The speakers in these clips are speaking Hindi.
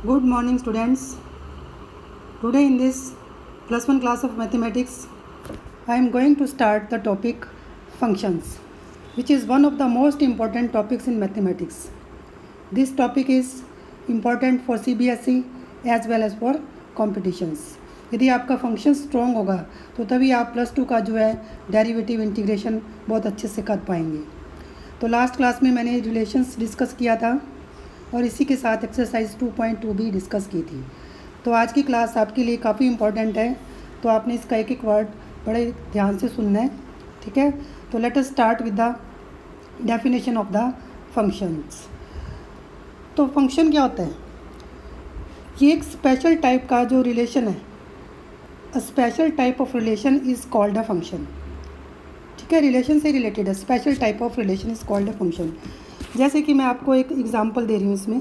Good morning, students. Today, in this plus one class of mathematics, I am going to start the topic functions, which is one of the most important topics in mathematics. This topic is important for CBSE as well as for competitions. यदि आपका फंक्शन स्ट्रॉन्ग होगा तो तभी आप प्लस टू का जो है डेरिवेटिव इंटीग्रेशन बहुत अच्छे से कर पाएंगे. तो लास्ट क्लास में मैंने रिलेशंस डिस्कस किया था और इसी के साथ एक्सरसाइज 2.2 भी डिस्कस की थी. तो आज की क्लास आपके लिए काफ़ी इम्पॉर्टेंट है, तो आपने इसका एक एक वर्ड बड़े ध्यान से सुनना है. ठीक है, तो let us start with the definition of the functions. तो फंक्शन क्या होता है? ये एक स्पेशल टाइप का जो रिलेशन है, a special type of relation is called a function. ठीक है, रिलेशन से रिलेटेड है, special type of relation is called a function. जैसे कि मैं आपको एक एग्जांपल दे रही हूँ इसमें.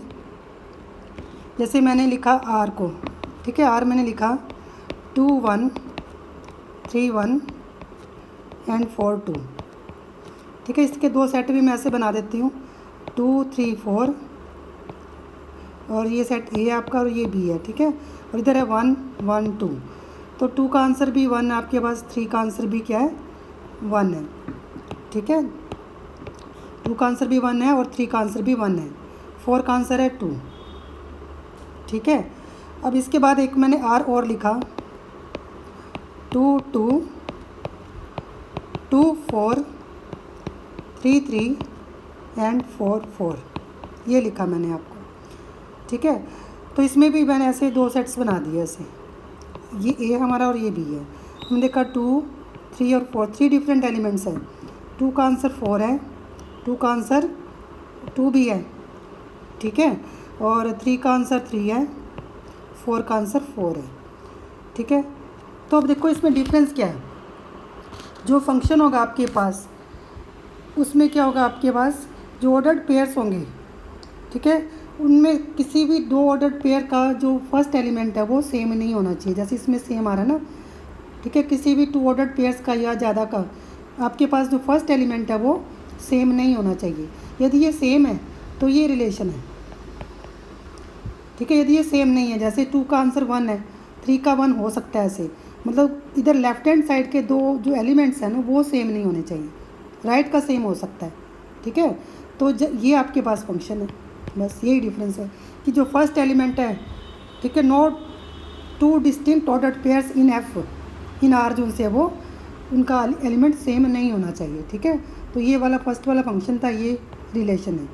जैसे मैंने लिखा आर को, ठीक है, आर मैंने लिखा 2 1 3 1 एंड 4 2. ठीक है, इसके दो सेट भी मैं ऐसे बना देती हूँ 2 3 4, और ये सेट ए आपका और ये बी है. ठीक है, और इधर है 1 1 2. तो 2 का आंसर भी 1 है आपके पास, 3 का आंसर भी क्या है 1 है. ठीक है, 2 का आंसर भी 1 है और 3 का आंसर भी 1 है. 4 का आंसर है 2. ठीक है, अब इसके बाद एक मैंने आर और लिखा 2 2 2 4 3 3 एंड 4 4. ये लिखा मैंने आपको. ठीक है, तो इसमें भी मैंने ऐसे दो सेट्स बना दिए ऐसे. ये ए हमारा और ये बी है. हमने देखा 2 3 और 4, 3 डिफरेंट एलिमेंट्स हैं. 2 का आंसर 4 है, 2 का आंसर 2 भी है. ठीक है, और 3 का आंसर 3 है, 4 का आंसर 4 है. ठीक है, तो अब देखो इसमें डिफरेंस क्या है. जो फंक्शन होगा आपके पास उसमें क्या होगा, आपके पास जो ऑर्डर्ड पेयर्स होंगे, ठीक है, उनमें किसी भी दो ऑर्डर्ड पेयर का जो फर्स्ट एलिमेंट है वो सेम नहीं होना चाहिए. जैसे इसमें सेम आ रहा है ना. ठीक है, किसी भी टू ऑर्डर्ड पेयर्स का या ज़्यादा का आपके पास जो फर्स्ट एलिमेंट है वो सेम नहीं होना चाहिए. यदि ये सेम है तो ये रिलेशन है. ठीक है, यदि ये सेम नहीं है, जैसे 2 का आंसर 1 है, 3 का 1 हो सकता है ऐसे, मतलब इधर लेफ्ट हैंड साइड के दो जो एलिमेंट्स हैं ना वो सेम नहीं होने चाहिए. राइट का सेम हो सकता है. ठीक है, तो ये आपके पास फंक्शन है. बस यही डिफरेंस है कि जो फर्स्ट एलिमेंट है, ठीक है, not two distinct ordered pairs in F in are जो उनसे वो उनका एलिमेंट सेम नहीं होना चाहिए. ठीक है, तो ये वाला फर्स्ट वाला फंक्शन था, ये रिलेशन है.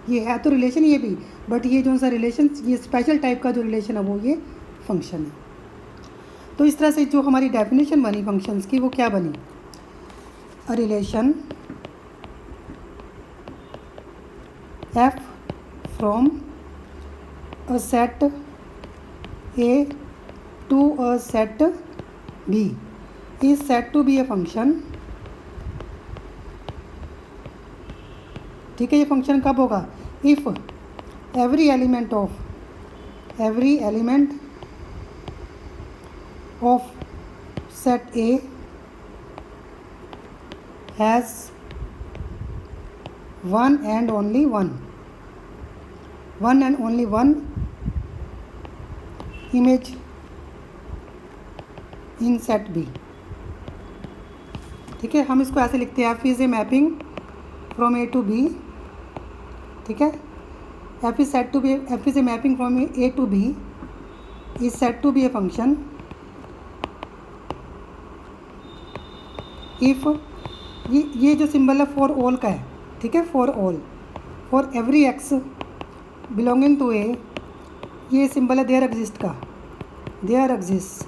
ये है तो रिलेशन ये भी, बट ये जो सा रिलेशन, ये स्पेशल टाइप का जो रिलेशन है वो ये फंक्शन है. तो इस तरह से जो हमारी डेफिनेशन बनी फंक्शंस की वो क्या बनी, a relation f from a set A to a set B is said to be a function. ठीक है, ये फंक्शन कब होगा, if every element of set A has one and only one image in set B. ठीक है, हम इसको ऐसे लिखते हैं, f is a mapping from A to B. ठीक है, f is a mapping from A to B is set to B a function if ये जो सिंबल है फॉर ऑल का है. ठीक है, for all, for every x belonging to A, ये सिंबल है देयर एग्जिस्ट का, देयर एग्जिस्ट.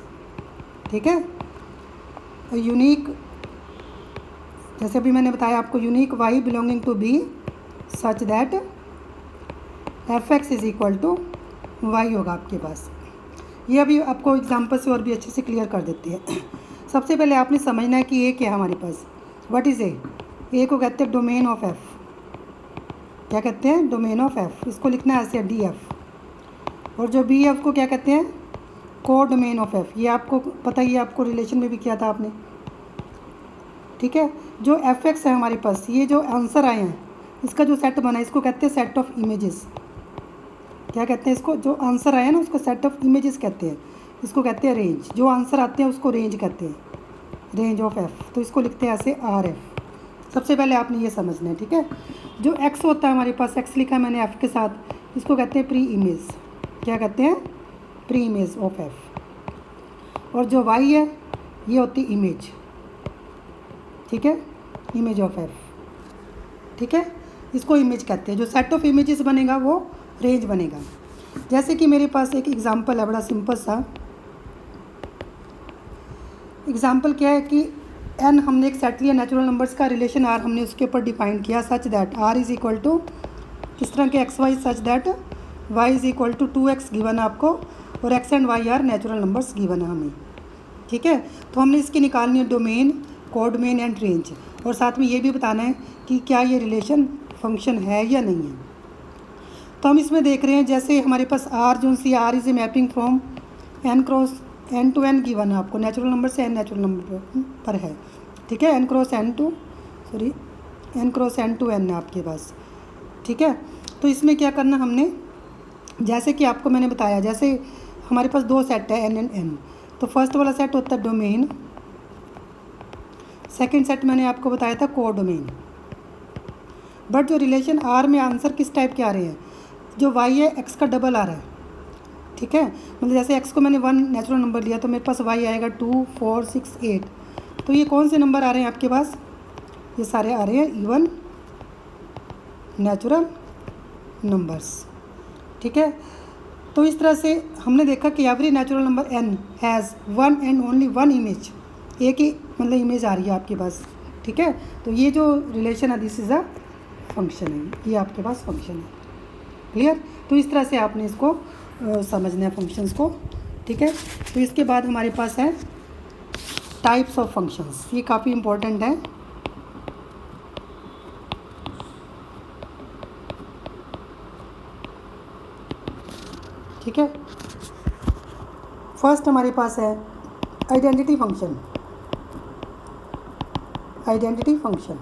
ठीक है, यूनिक, जैसे अभी मैंने बताया आपको, unique y belonging to B such that f x is equal to y होगा आपके पास. ये अभी आपको एग्जांपल से और भी अच्छे से क्लियर कर देते हैं. सबसे पहले आपने समझना है कि ए क्या है हमारे पास. What is a? ए को कहते हैं डोमेन ऑफ एफ. क्या कहते हैं? Domain of F. इसको लिखना है ऐसे डी एफ. और जो बी एफ को क्या कहते हैं? को डोमेन ऑफ एफ. ये आपको पता ही है, आपको रिलेशन में भी किया था आपने. ठीक है, जो एफ एक्स है हमारे पास, ये जो आंसर आए हैं इसका जो सेट बना है इसको कहते हैं सेट ऑफ इमेजेस. क्या कहते हैं इसको, जो आंसर आया ना उसको सेट ऑफ इमेजेस कहते हैं, इसको कहते हैं रेंज। जो आंसर आते हैं उसको रेंज कहते हैं, रेंज ऑफ एफ। तो इसको लिखते हैं ऐसे आर एफ। सबसे पहले आपने ये समझना है, ठीक है। जो एक्स होता है हमारे पास, एक्स लिखा है मैंने एफ़ के साथ, इसको कहते हैं प्री इमेज। क्या कहते हैं? Pre image of F. और जो वाई है ये होती इमेज, ठीक है, इमेज ऑफ एफ, ठीक है, इसको इमेज कहते हैं। जो सेट ऑफ इमेजेस बनेगा वो रेंज बनेगा। जैसे कि मेरे पास एक एग्जांपल है, बड़ा सिंपल सा एग्जांपल। क्या है कि एन हमने एक सेट लिया, नेचुरल नंबर्स का रिलेशन आर हमने उसके ऊपर डिफाइन किया, such that R is equal to किस तरह के x y, such that y is equal to 2x given है आपको, और x and y are natural numbers given है हमें, ठीक है। तो हमने इसकी निकालनी है डोमेन, कोडोमेन एंड रेंज, और साथ में ये भी बताना है कि क्या ये रिलेशन फंक्शन है या नहीं है। तो हम इसमें देख रहे हैं, जैसे हमारे पास आर जो see R is a mapping from N cross N to N given है आपको, नेचुरल नंबर से एन नेचुरल नंबर पर है, ठीक है। N cross N to N है आपके पास, ठीक है। तो इसमें क्या करना हमने, जैसे कि आपको मैंने बताया, जैसे हमारे पास दो सेट है एन एंड एन। तो फर्स्ट वाला सेट होता है डोमेन, सेकंड सेट मैंने आपको बताया था कोडोमेन। बट जो रिलेशन आर में आंसर किस टाइप के आ रहे हैं, जो वाई है एक्स का डबल आ रहा है, ठीक है। मतलब जैसे एक्स को मैंने 1 नेचुरल नंबर लिया तो मेरे पास वाई आएगा 2, 4, 6, 8। तो ये कौन से नंबर आ रहे हैं आपके पास, ये सारे आ रहे हैं इवन नेचुरल नंबर्स, ठीक है। तो इस तरह से हमने देखा कि every natural number n has one and only one image, एक ही मतलब इमेज आ रही है आपके पास, ठीक है। तो ये जो रिलेशन है दिस इज़ अ फंक्शन है, ये आपके पास फंक्शन है, क्लियर। तो इस तरह से आपने इसको समझना है फंक्शंस को, ठीक है। तो इसके बाद हमारे पास है टाइप्स ऑफ फंक्शंस, ये काफ़ी इम्पोर्टेंट है। ठीक है, फर्स्ट हमारे पास है आइडेंटिटी फंक्शन। आइडेंटिटी फंक्शन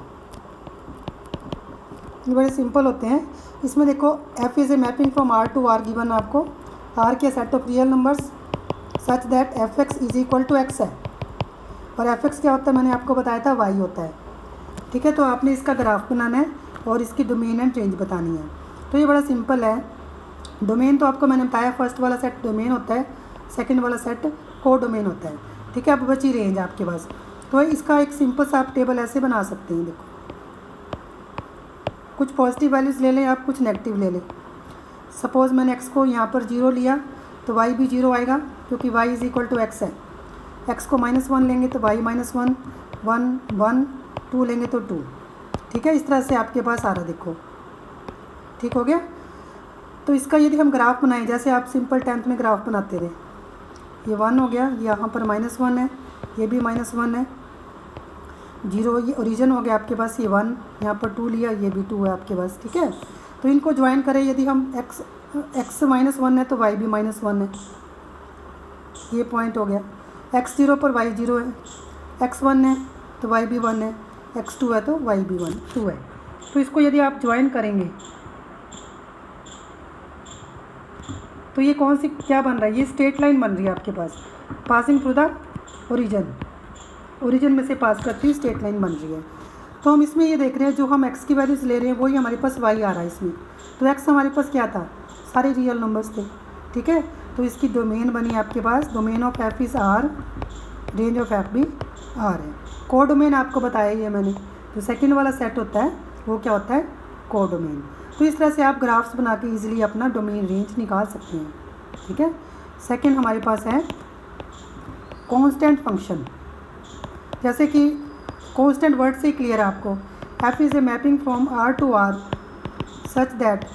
ये बड़े सिंपल होते हैं। इसमें देखो f is a mapping from R to R given आपको, आर के set of real numbers such that f x is equal to x है, और एफ एक्स क्या होता है मैंने आपको बताया था वाई होता है, ठीक है। तो आपने इसका ग्राफ बनाना है और इसकी डोमेन एंड रेंज बतानी है। तो ये बड़ा सिंपल है। डोमेन तो आपको मैंने बताया, फर्स्ट वाला सेट डोमेन होता है, सेकंड वाला सेट को डोमेन होता है, ठीक है। अब बची रेंज आपके पास। तो इसका एक सिंपल सा आप टेबल ऐसे बना सकते हैं, देखो कुछ पॉजिटिव वैल्यूज़ ले लें आप, कुछ नेगेटिव ले लें। सपोज़ मैंने एक्स को यहाँ पर 0 लिया तो वाई भी 0 आएगा, क्योंकि y is equal to x है। एक्स को -1 लेंगे तो वाई -1, 1 1 2 लेंगे तो 2, ठीक है। इस तरह से आपके पास आ रहा, देखो ठीक हो गया। तो इसका यदि हम ग्राफ बनाएं, जैसे आप सिंपल 10th में ग्राफ बनाते रहे, ये 1 हो गया, यहाँ पर -1 है, ये भी -1 है, 0 ये ओरिजिन हो गया आपके पास, ये 1, यहाँ पर 2 लिया, ये भी 2 है आपके पास, ठीक है। तो इनको ज्वाइन करें, यदि हम x -1 है तो y भी -1 है, ये पॉइंट हो गया। x 0 पर y 0 है, x 1 है तो y भी 1 है, x 2 है तो y भी 2 है। तो इसको यदि आप ज्वाइन करेंगे तो ये कौन सी क्या बन रहा है, ये स्ट्रेट लाइन बन रही है आपके पास, पासिंग थ्रू द ओरिजिन में से पास करती हुई स्ट्रेट लाइन बन रही है। तो हम इसमें ये देख रहे हैं, जो हम x की वैल्यूज़ ले रहे हैं वही हमारे पास y आ रहा है इसमें। तो x हमारे पास क्या था, सारे रियल नंबर्स थे, ठीक है। तो इसकी डोमेन बनी आपके पास, domain of f is r, range of f भी r है। कोडोमेन आपको बताया ये मैंने, जो सेकंड वाला सेट होता है वो क्या होता है, कोडोमेन। तो इस तरह से आप ग्राफ्स बना के ईजिली अपना डोमेन रेंज निकाल सकते हैं, ठीक है। सेकेंड हमारे पास है कॉन्स्टेंट फंक्शन। जैसे कि कॉन्स्टेंट वर्ड से ही क्लियर है आपको, f is a mapping from r to r such that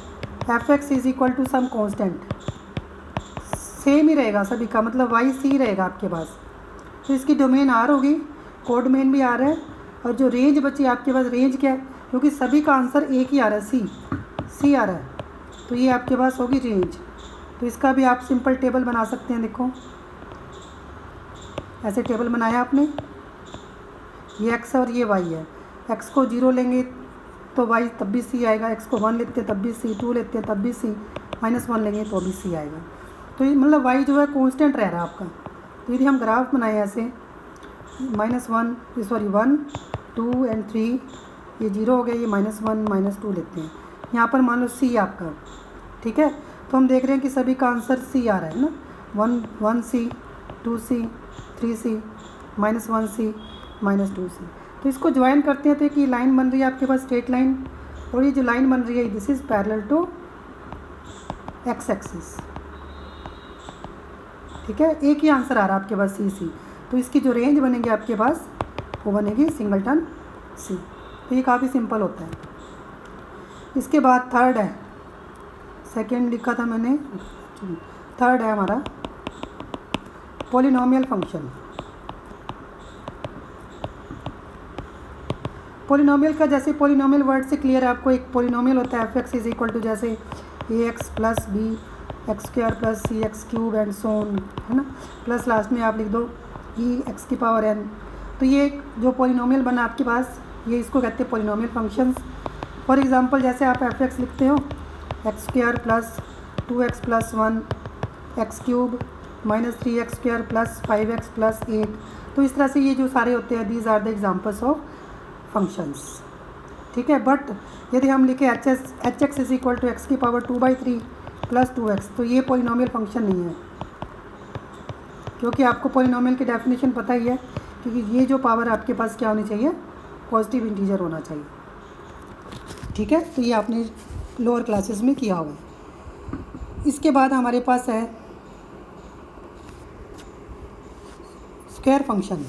f x is equal to some constant, same ही रहेगा सभी का, मतलब y c रहेगा आपके पास। तो इसकी डोमेन r होगी, कोडोमेन भी r है, और जो रेंज बची आपके पास, रेंज क्या है, क्योंकि सभी का आंसर एक ही आ रहा है, c आ रहा है, तो ये आपके पास होगी रेंज। तो इसका भी आप सिंपल टेबल बना सकते हैं, देखो ऐसे टेबल बनाया आपने, ये x है और ये y है। x को 0 लेंगे तो वाई तब भी सी आएगा, एक्स को 1 लेते हैं तब भी सी, 2 लेते हैं तब भी सी, -1 लेंगे तो भी सी आएगा। तो ये मतलब वाई जो है कांस्टेंट रह रहा है आपका। तो यदि हम ग्राफ बनाए ऐसे -1 2 एंड 3, ये 0 हो गया, ये -1 -2 लेते हैं। यहाँ पर मान लो सी आपका, ठीक है। तो हम देख रहे हैं कि सभी का आंसर सी आ रहा है ना, 1 सी, 2 सी, 3 सी, -1 सी, -2 सी। तो इसको ज्वाइन करते हैं तो एक ये लाइन बन रही है आपके पास स्ट्रेट लाइन, और ये जो लाइन बन रही है this is parallel to x axis, ठीक है। एक ही आंसर आ रहा है आपके पास सी। तो इसकी जो रेंज बनेगी आपके पास वो बनेगी सिंगलटन सी। तो ये काफ़ी सिंपल होता है। इसके बाद थर्ड है, सेकेंड लिखा था मैंने, थर्ड है हमारा पॉलिनोमियल फंक्शन। पॉलिनोमियल का जैसे पॉलिनोमियल वर्ड से क्लियर है आपको, एक पॉलिनोमियल होता है f x is equal to जैसे a x plus b x square plus c x cube and so on, है ना, प्लस लास्ट में आप लिख दो ई एक्स की पावर एन। तो ये जो पॉलिनोमियल बना आपके पास, ये इसको कहते हैं पॉलिनोमियल फंक्शंस। फॉर एग्जांपल जैसे आप एफ एक्स लिखते हो x square plus 2x plus 1 x cube -3x square plus 5x plus 8। तो इस तरह से ये जो सारे होते हैं these are the examples of functions, ठीक है। बट यदि हम लिखे h x is equal to x की पावर 2/3 प्लस 2x, तो ये पॉलिनोमियल फंक्शन नहीं है, क्योंकि आपको पॉलिनोमियल की डेफिनेशन पता ही है, क्योंकि ये जो पावर आपके पास क्या होनी चाहिए, पॉजिटिव इंटीजर होना चाहिए, ठीक है। तो ये आपने लोअर क्लासेस में किया होगा। इसके बाद हमारे पास है स्क्वायर फंक्शन,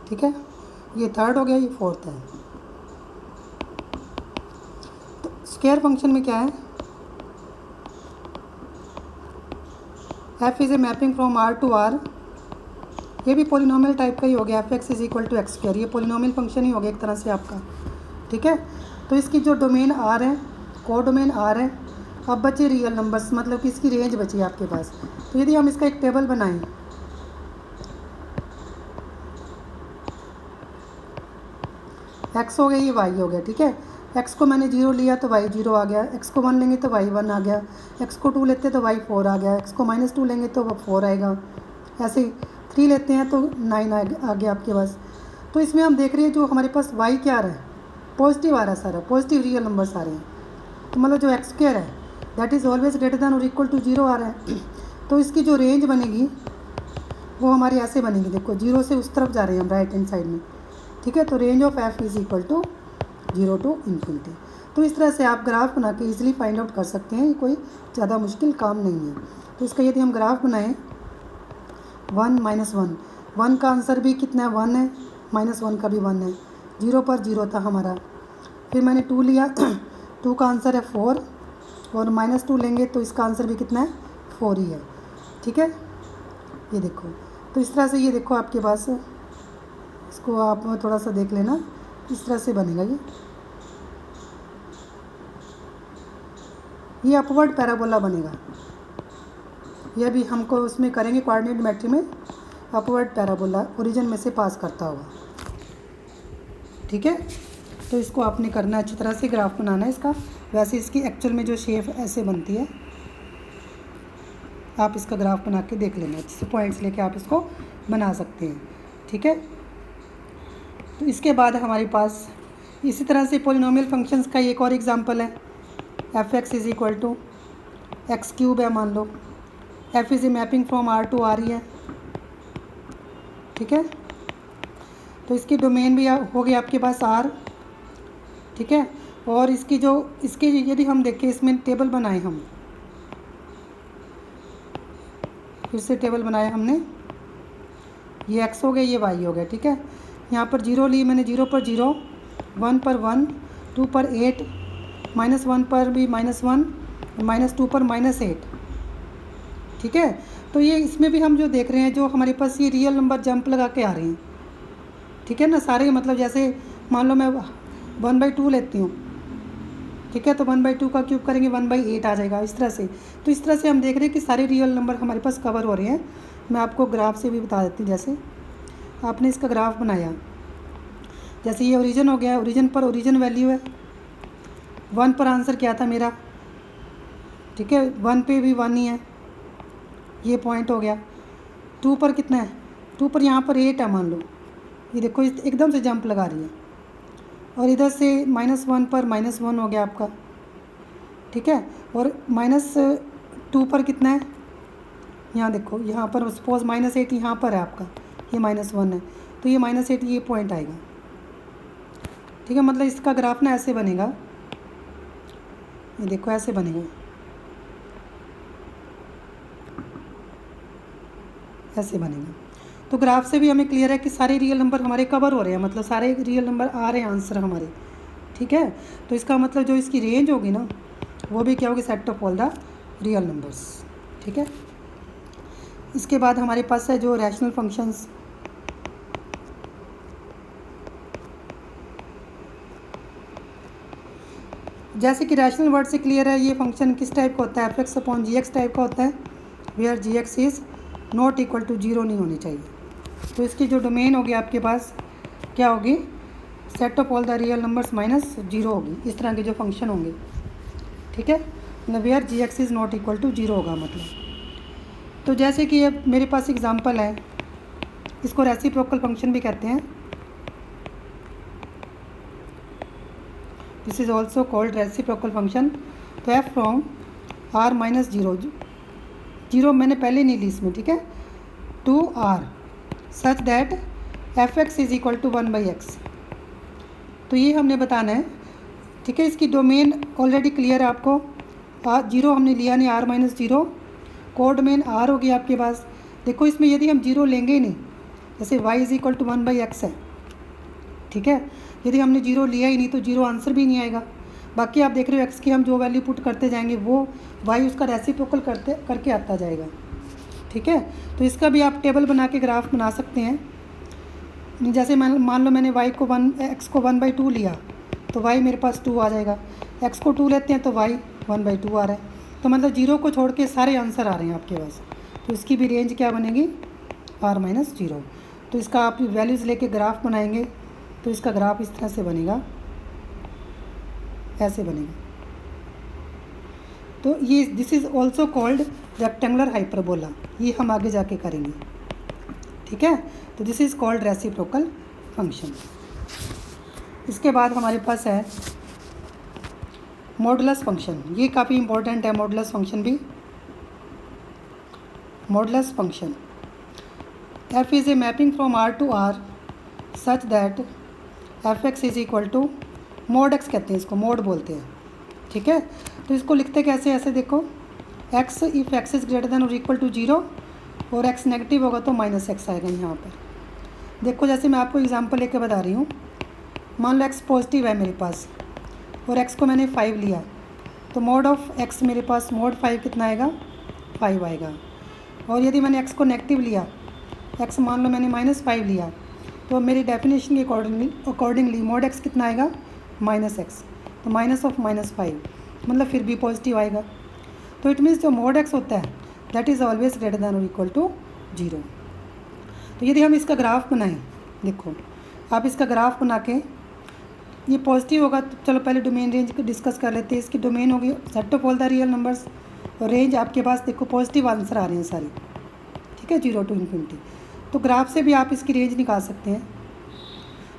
ठीक है। ये थर्ड हो गया, ये फोर्थ है। तो स्क्वायर फंक्शन में क्या है, f is a mapping from R to R. ये भी पॉलिनोमियल टाइप का ही हो गया, f x is equal to x square, ये पॉलिनोमियल फंक्शन ही हो गया एक तरह से आपका, ठीक है। तो इसकी जो डोमेन आर है, को डोमेन आर है। अब बचे रियल नंबर्स, मतलब कि इसकी रेंज बची आपके पास। तो यदि हम इसका एक टेबल बनाएं, एक्स हो गया, ये वाई हो गया, ठीक है। एक्स को मैंने 0 लिया तो वाई 0 आ गया, एक्स को 1 लेंगे तो वाई 1 आ गया, एक्स को 2 लेते तो वाई 4 आ गया, एक्स को -2 लेंगे तो 4 आएगा, ऐसे ही 3 लेते हैं तो 9 आ गया आपके पास। तो इसमें हम देख रहे हैं जो हमारे पास वाई क्या आ रहा है, पॉजिटिव आ रहा है, सारा पॉजिटिव रियल नंबर्स आ रहे हैं। तो मतलब जो एक्स स्क्वायर है that is always greater than और इक्वल टू 0 आ रहा है। तो इसकी जो रेंज बनेगी वो हमारी ऐसे बनेगी, देखो 0 से उस तरफ जा रहे हैं हम राइट हैंड साइड में, ठीक है। तो range of f is equal to 0 to infinity. तो इस तरह से आप ग्राफ बना के ईजिली फाइंड आउट कर सकते हैं, ये कोई ज़्यादा मुश्किल काम नहीं है। तो इसका यदि हम ग्राफ बनाएं 1 -1, 1 का आंसर भी कितना है, 1 है, -1 का भी 1 है, 0 पर 0 था हमारा। फिर मैंने 2 लिया 2 का आंसर है 4, और -2 लेंगे तो इसका आंसर भी कितना है, 4 ही है, ठीक है। ये देखो, तो इस तरह से ये देखो आपके पास, इसको आप थोड़ा सा देख लेना, इस तरह से बनेगा ये अपवर्ड पैराबोला बनेगा। ये भी हमको उसमें करेंगे कोऑर्डिनेट ज्योमेट्री में, अपवर्ड पैराबोला ओरिजिन में से पास करता होगा, ठीक है। तो इसको आपने करना अच्छी तरह से, ग्राफ बनाना है इसका। वैसे इसकी एक्चुअल में जो शेप ऐसे बनती है, आप इसका ग्राफ बना के देख लेना, अच्छे से पॉइंट्स लेके आप इसको बना सकते हैं, ठीक है। तो इसके बाद हमारे पास इसी तरह से पॉलिनोमियल फंक्शंस का एक और एग्जांपल है, f x is equal to x cube है, मान लो f is a mapping from R to R ही है, ठीक है। तो इसकी डोमेन भी हो गई आपके पास आर, ठीक है। और इसकी यदि हम देखें, इसमें टेबल बनाए हम, फिर से टेबल बनाया हमने, ये एक्स हो गया, ये वाई हो गया, ठीक है। यहाँ पर 0 ली मैंने, 0 पर 0, 1 पर 1, 2 पर 8, -1 पर भी -1, -2 पर -8, ठीक है। तो ये इसमें भी हम जो देख रहे हैं, जो हमारे पास ये रियल नंबर जंप लगा के आ रहे हैं, ठीक है ना, सारे। मतलब जैसे मान लो मैं 1/2 लेती हूँ, ठीक है, तो 1/2 का क्यूब करेंगे 1/8 आ जाएगा, इस तरह से। तो इस तरह से हम देख रहे हैं कि सारे रियल नंबर हमारे पास कवर हो रहे हैं। मैं आपको ग्राफ से भी बता देती हूँ, जैसे आपने इसका ग्राफ बनाया, जैसे ये ओरिजिन हो गया, ओरिजिन पर ओरिजिन वैल्यू है, 1 पर आंसर क्या था मेरा, ठीक है, 1 पे भी 1 ही है, ये पॉइंट हो गया। 2 पर कितना है, 2 पर यहाँ पर 8 है मान लो, ये देखो एकदम से जंप लगा रही है। और इधर से -1 पर -1 हो गया आपका, ठीक है। और -2 पर कितना है, यहाँ देखो, यहाँ पर सपोज -8 यहाँ पर है आपका, ये -1 है, तो ये -8 ये पॉइंट आएगा, ठीक है। मतलब इसका ग्राफ ना ऐसे बनेगा, ये देखो ऐसे बनेगा, ऐसे बनेगा। तो ग्राफ से भी हमें क्लियर है कि सारे रियल नंबर हमारे कवर हो रहे हैं, मतलब सारे रियल नंबर आ रहे हैं आंसर हमारे, ठीक है। तो इसका मतलब जो इसकी रेंज होगी ना, वो भी क्या होगी, set of all the real numbers, ठीक है। इसके बाद हमारे पास है जो रैशनल फंक्शंस, जैसे कि रैशनल वर्ड से क्लियर है ये फंक्शन किस टाइप का होता है, f x upon g x type का होता है, where g x is not equal to 0 नहीं होनी चाहिए। तो इसकी जो डोमेन होगी आपके पास क्या होगी, set of all the real numbers minus 0 होगी, इस तरह के जो फंक्शन होंगे, ठीक है। मतलब where g x is not equal to 0 होगा मतलब। तो जैसे कि ये मेरे पास एग्जांपल है, इसको रेसिप्रोकल फंक्शन भी कहते हैं, this is also called reciprocal function. तो एफ फ्रॉम r माइनस 0 मैंने पहले नहीं ली इसमें, ठीक है, to r such that f x is equal to 1/x। तो ये हमने बताना है, ठीक है। इसकी डोमेन ऑलरेडी क्लियर है आपको, 0 हमने लिया नहीं, r minus 0, code domain r होगी आपके पास। देखो इसमें यदि हम 0 लेंगे ही नहीं, जैसे y is equal to 1/x है, ठीक है, यदि हमने 0 लिया ही नहीं तो 0 आंसर भी नहीं आएगा। बाकी आप देख रहे हो x की हम जो वैल्यू पुट करते जाएंगे वो y उसका रेसिप्रोकल करके आता जाएगा, ठीक है। तो इसका भी आप टेबल बना के ग्राफ बना सकते हैं। जैसे मान लो मैंने x को 1/2 लिया तो y मेरे पास 2 आ जाएगा, x को 2 लेते हैं तो y 1/2 आ रहा है। तो मतलब 0 को छोड़ के सारे आंसर आ रहे हैं आपके पास, तो इसकी भी रेंज क्या बनेगी, r माइनस 0। तो इसका आप वैल्यूज़ लेके ग्राफ बनाएंगे तो इसका ग्राफ इस तरह से बनेगा, ऐसे बनेगा। तो ये this is also called rectangular hyperbola, ये हम आगे जाके करेंगे, ठीक है। तो this is called reciprocal function. इसके बाद हमारे पास है मॉडुलस फंक्शन, ये काफ़ी इंपॉर्टेंट है मॉडुलस फंक्शन भी। Modulus function, f is a mapping from r to r such that f x is equal to mod x कहते हैं इसको, मोड बोलते हैं, ठीक है। तो इसको लिखते कैसे, ऐसे देखो, x if x is greater than और इक्वल टू 0 और x नेगेटिव होगा तो -x आएगा यहाँ पर। देखो जैसे मैं आपको एग्जांपल लेके बता रही हूँ, मान लो x पॉजिटिव है मेरे पास और x को मैंने 5 लिया, तो मोड ऑफ x मेरे पास मोड 5 कितना आएगा, 5 आएगा। और यदि मैंने x को नेगेटिव लिया, x मान लो मैंने -5 लिया, तो मेरी डेफिनेशन के अकॉर्डिंगली मोड x कितना आएगा, -x, तो माइनस ऑफ -5 मतलब फिर भी पॉजिटिव आएगा। तो इट मीन्स जो मोड x होता है that is always greater than और इक्वल टू 0। तो यदि हम इसका ग्राफ बनाएं, देखो आप इसका ग्राफ बना के, ये पॉजिटिव होगा तो चलो पहले डोमेन रेंज को डिस्कस कर लेते हैं। इसकी डोमेन होगी set of all the real numbers और रेंज आपके पास देखो पॉजिटिव आंसर आ रहे हैं सारे, ठीक है, 0 to ∞। तो ग्राफ से भी आप इसकी रेंज निकाल सकते हैं।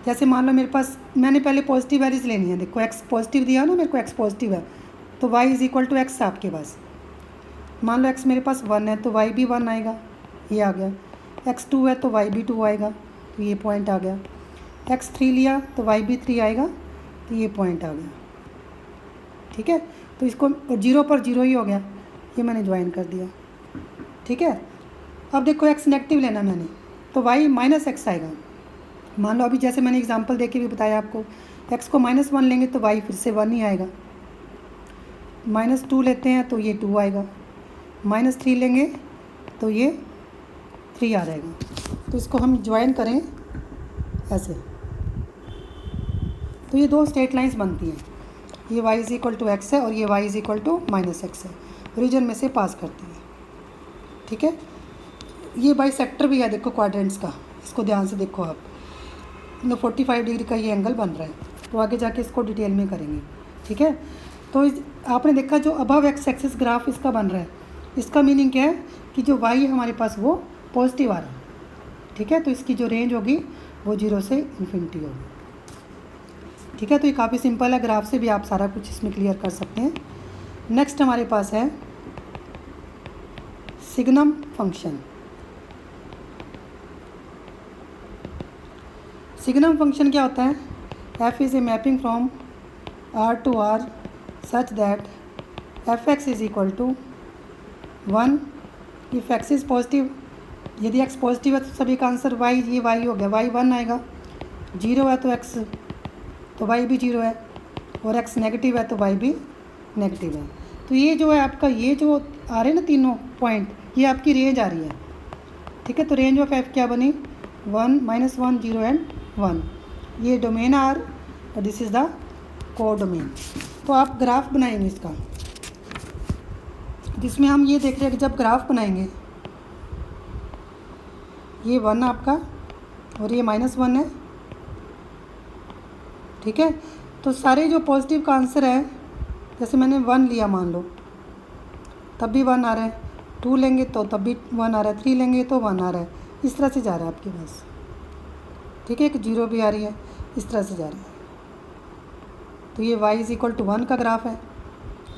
जैसे मान लो मेरे पास, मैंने पहले पॉजिटिव वैल्यूज़ लेनी है, देखो x पॉजिटिव दिया ना, मेरे को x पॉजिटिव है तो y is equal to x आपके पास। मान लो x मेरे पास 1 है तो y भी 1 आएगा, ये आ गया। x 2 है तो y भी 2 आएगा, तो ये पॉइंट आ गया। x 3 लिया तो y भी 3 आएगा, तो ये पॉइंट आ गया, ठीक है। तो इसको 0 पर 0 ही हो गया, ये मैंने ज्वाइन कर दिया, ठीक है। अब देखो x नेगेटिव लेना मैंने, तो y -x आएगा। मान लो अभी जैसे मैंने एग्जांपल देके भी बताया आपको, x को -1 लेंगे तो y फिर से 1 ही आएगा, -2 लेते हैं तो ये 2 आएगा, -3 लेंगे तो ये 3 आ जाएगा। तो इसको हम ज्वाइन करें ऐसे, तो ये दो स्ट्रेट लाइंस बनती हैं, ये y is equal to x है और ये y is equal to -x है, रीजन में से पास करती है, ठीक है। ये बाई सेक्टर भी है देखो क्वाड्रेंट्स का, इसको ध्यान से देखो आप, मतलब 45 डिग्री का ये एंगल बन रहा है। तो आगे जाके इसको डिटेल में करेंगे, ठीक है। तो आपने देखा जो अबव एक्स एक्सिस ग्राफ इसका बन रहा है, इसका मीनिंग क्या है कि जो वाई है हमारे पास वो पॉजिटिव आ रहा है, ठीक है। तो इसकी जो रेंज होगी वो 0 से इन्फिनिटी होगी, ठीक है। तो ये काफ़ी सिंपल है, ग्राफ से भी आप सारा कुछ इसमें क्लियर कर सकते हैं। नेक्स्ट हमारे पास है सिग्नम फंक्शन। सिग्नम फंक्शन क्या होता है? f is a mapping from r to r such that f(x) is equal to 1 if x is positive. यदि x पॉजिटिव है तो सभी का आंसर y, ये y हो गया, y 1 आएगा। 0 है तो x, तो y भी 0 है, और x नेगेटिव है तो y भी नेगेटिव है। तो ये जो है आपका, ये जो आ रहे हैं ना तीनों पॉइंट, ये आपकी रेंज आ रही है, ठीक है। तो रेंज ऑफ f क्या बनी? 1, -1, 0 एंड 1। ये डोमेन आर और दिस इज़ द कोडोमेन। तो आप ग्राफ बनाएंगे इसका, जिसमें हम ये देख रहे हैं कि जब ग्राफ बनाएंगे, ये 1 आपका और ये -1 है, ठीक है। तो सारे जो पॉजिटिव का आंसर है, जैसे मैंने 1 लिया मान लो, तब भी 1 आ रहा है, 2 लेंगे तो तब भी 1 आ रहा है, 3 लेंगे तो 1 आ रहा है, इस तरह से जा रहा है आपके पास, ठीक है। एक 0 भी आ रही है, इस तरह से जा रहा है। तो ये y इज़ इक्वल टू 1 का ग्राफ है,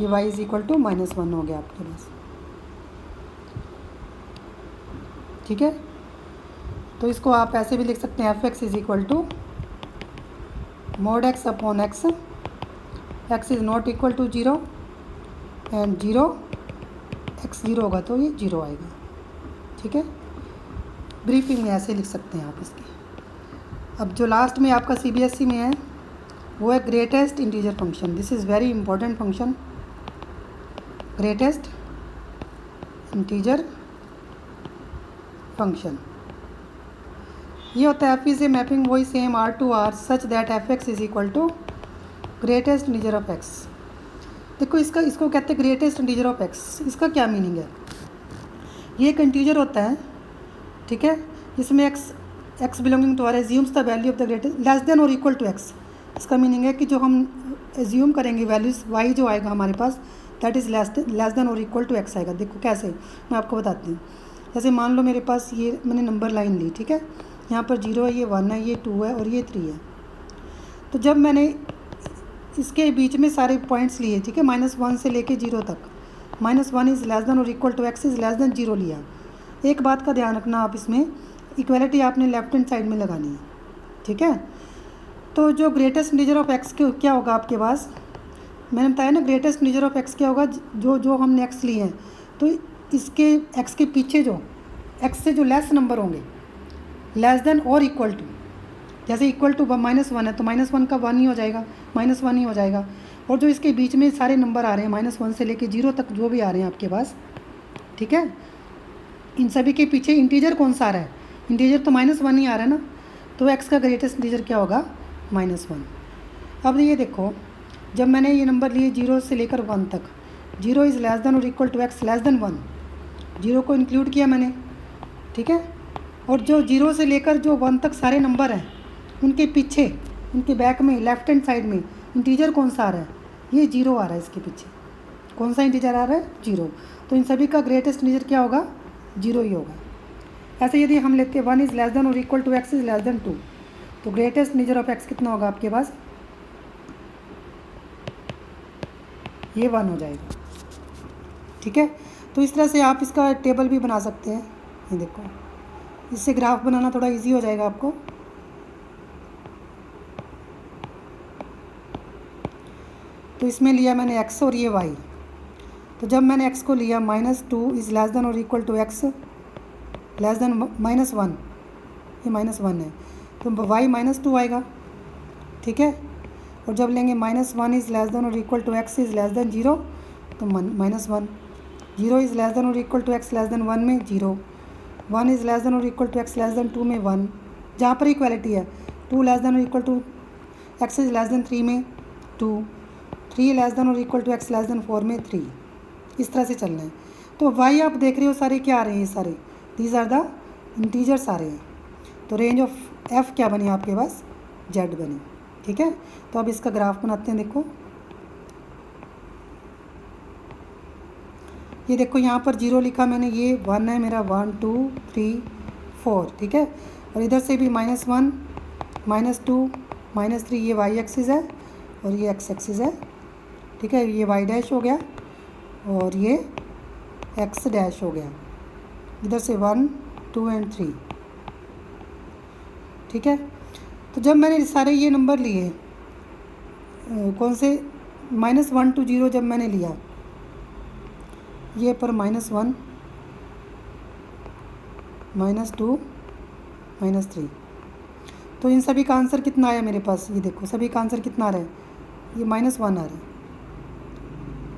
ये y इज़ इक्वल टू -1 हो गया आपके पास, ठीक है। तो इसको आप ऐसे भी लिख सकते हैं, f(x) is equal to mod x upon x, x is not equal to 0 and 0, x 0 होगा तो ये 0 आएगा, ठीक है। ब्रीफिंग में ऐसे लिख सकते हैं आप इसकी। अब जो लास्ट में आपका CBSE में है वो है greatest integer function. This is very important function, greatest integer function. ये होता है f इज़ ए मैपिंग वही same r to r such that f(x) is equal to greatest integer of x। देखो इसको कहते हैं ग्रेटेस्ट इंटीजर ऑफ x। इसका क्या मीनिंग है? ये एक इंटीजर होता है, ठीक है, जिसमें x belonging to r assumes the value of the greatest less than और इक्वल टू x। इसका मीनिंग है कि जो हम एज्यूम करेंगे वैल्यूज़ y जो आएगा हमारे पास, दैट इज़ लेस देन और इक्वल टू x आएगा। देखो कैसे, मैं आपको बताती हूँ। जैसे मान लो मेरे पास ये मैंने नंबर लाइन ली, ठीक है, यहाँ पर 0 है, ये 1 है, ये 2 है और ये 3 है। तो जब मैंने इसके बीच में सारे पॉइंट्स लिए, ठीक है, -1 से लेके 0 तक, -1 इज़ लेस देन और equal to x is less than 0 लिया। एक बात का ध्यान रखना आप, इसमें इक्वलिटी आपने लेफ्ट हैंड साइड में लगानी है, ठीक है। तो जो ग्रेटेस्ट इंटीजर ऑफ x क्या होगा आपके पास, मैंने बताया ना, ग्रेटेस्ट इंटीजर ऑफ x क्या होगा, जो हमने x लिए हैं, तो इसके x के पीछे जो x से जो लेस नंबर होंगे, लेस देन और इक्वल टू, जैसे इक्वल टू -1 है तो -1 का 1 ही हो जाएगा, -1 ही हो जाएगा। और जो इसके बीच में सारे नंबर आ रहे हैं -1 से लेके 0 तक जो भी आ रहे हैं आपके पास, ठीक है, इन सभी के पीछे इंटीजर कौन सा आ रहा है? इंटीजर तो -1 ही आ रहा है ना, तो x का ग्रेटेस्ट इंटीजर क्या होगा? -1। अब ये देखो, जब मैंने ये नंबर लिए 0 से लेकर 1 तक, 0 इज़ लेस देन और equal to x less than 1, 0 को इंक्लूड किया मैंने, ठीक है। और जो 0 से लेकर जो 1 तक सारे नंबर हैं, उनके पीछे, उनके बैक में लेफ्ट हैंड साइड में इंटीजर कौन सा आ रहा है? ये 0 आ रहा है। इसके पीछे कौन सा इंटीजर आ रहा है? 0। तो इन सभी का ग्रेटेस्ट इंटीजर क्या होगा? 0 ही होगा। ऐसे यदि हम लेते हैं 1 इज़ लेस देन और equal to x is less than 2, तो ग्रेटेस्ट इंटीजर ऑफ x कितना होगा आपके पास? ये 1 हो जाएगा, ठीक है। तो इस तरह से आप इसका टेबल भी बना सकते हैं। ये देखो, इससे ग्राफ बनाना थोड़ा इजी हो जाएगा आपको। तो इसमें लिया मैंने x और ये y। तो जब मैंने x को लिया, -2 इज़ लेस देन और equal to x less than -1, ये -1 है, तो y -2 आएगा, ठीक है। और जब लेंगे -1 इज़ लेस देन और equal to x is less than 0, तो -1, 0 इज़ लेस देन और equal to x less than 1 में 0, 1 इज़ लेस देन और equal to x less than 2 में 1, जहाँ पर इक्वलिटी है, 2 लेस देन और equal to x is less than 3 में 2, 3 लेस देन और equal to x less than 4 में 3। इस तरह से चलना है। तो y आप देख रहे हो सारे क्या आ रहे हैं? ये सारे दीज आर द इंटीजर्स आ रहे हैं। तो रेंज ऑफ f क्या बनी आपके पास? जेड बनी। ठीक है, तो अब इसका ग्राफ बनाते हैं। देखो ये देखो यहाँ पर 0 लिखा मैंने, ये 1 है मेरा, 1 2 3 4। ठीक है, और इधर से भी -1 -2 -3, ये वाई एक्सिस है और ये एक्स एक्सिस है। ठीक है, ये वाई डैश हो गया और ये एक्स डैश हो गया। इधर से 1 2 एंड 3। ठीक है, तो जब मैंने सारे ये नंबर लिए, कौन से, -1 to 0 जब मैंने लिया, ये पर -1 -2 -3, तो इन सभी का आंसर कितना आया मेरे पास? ये देखो सभी का आंसर कितना आ रहा है, ये -1 आ रहा है,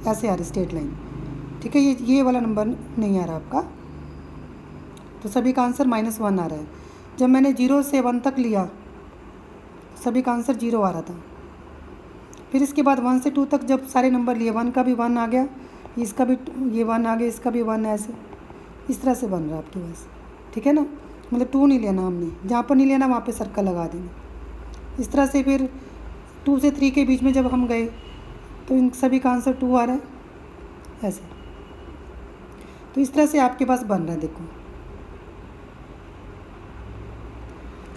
ऐसे आ रही स्ट्रेट लाइन। ठीक है, ये वाला नंबर नहीं आ रहा आपका, तो सभी का आंसर -1 आ रहा है। जब मैंने 0 से 1 तक लिया, सभी का आंसर 0 आ रहा था। फिर इसके बाद 1 से 2 तक जब सारे नंबर लिए, 1 का भी 1 आ गया, इसका भी ये 1 आ गया, इसका भी 1 है, ऐसे इस तरह से बन रहा है आपके पास। ठीक है ना, मतलब 2 नहीं लेना हमने, जहाँ पर नहीं लेना वहाँ पे सर्कल लगा देंगे इस तरह से। फिर 2 से 3 के बीच में जब हम गए तो इन सभी का आंसर 2 आ रहा है, ऐसे। तो इस तरह से आपके पास बन रहा है, देखो।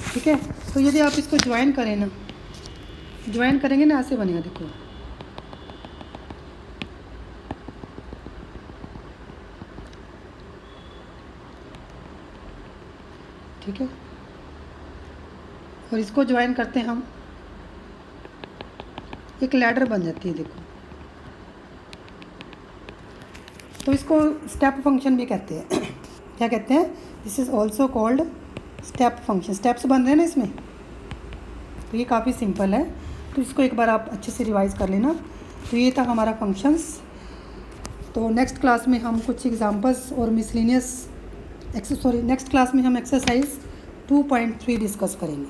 ठीक है, तो यदि आप इसको ज्वाइन करें ना, ज्वाइन करेंगे ना, ऐसे बनेगा, देखो। ठीक है, और इसको ज्वाइन करते हैं हम, एक लैडर बन जाती है, देखो। तो इसको स्टेप फंक्शन भी कहते हैं। क्या कहते हैं? This is also called step function. Steps बन रहे हैं ना इसमें, तो ये काफ़ी सिंपल है, तो इसको एक बार आप अच्छे से रिवाइज़ कर लेना। तो ये था हमारा फंक्शंस। तो नेक्स्ट क्लास में हम कुछ एग्जांपल्स और मिसलिनियस नेक्स्ट क्लास में हम एक्सरसाइज 2.3 डिस्कस करेंगे।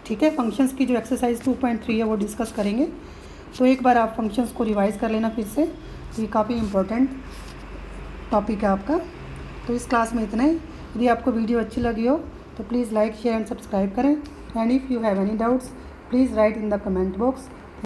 ठीक है, फंक्शंस की जो एक्सरसाइज 2.3 है वो डिस्कस करेंगे। तो एक बार आप फंक्शंस को रिवाइज़ कर लेना फिर से, तो ये काफ़ी इम्पोर्टेंट टॉपिक है आपका। तो इस क्लास में इतना ही। यदि आपको वीडियो अच्छी लगी हो तो please like share and subscribe करें, and if you have any doubts please write in the comment box.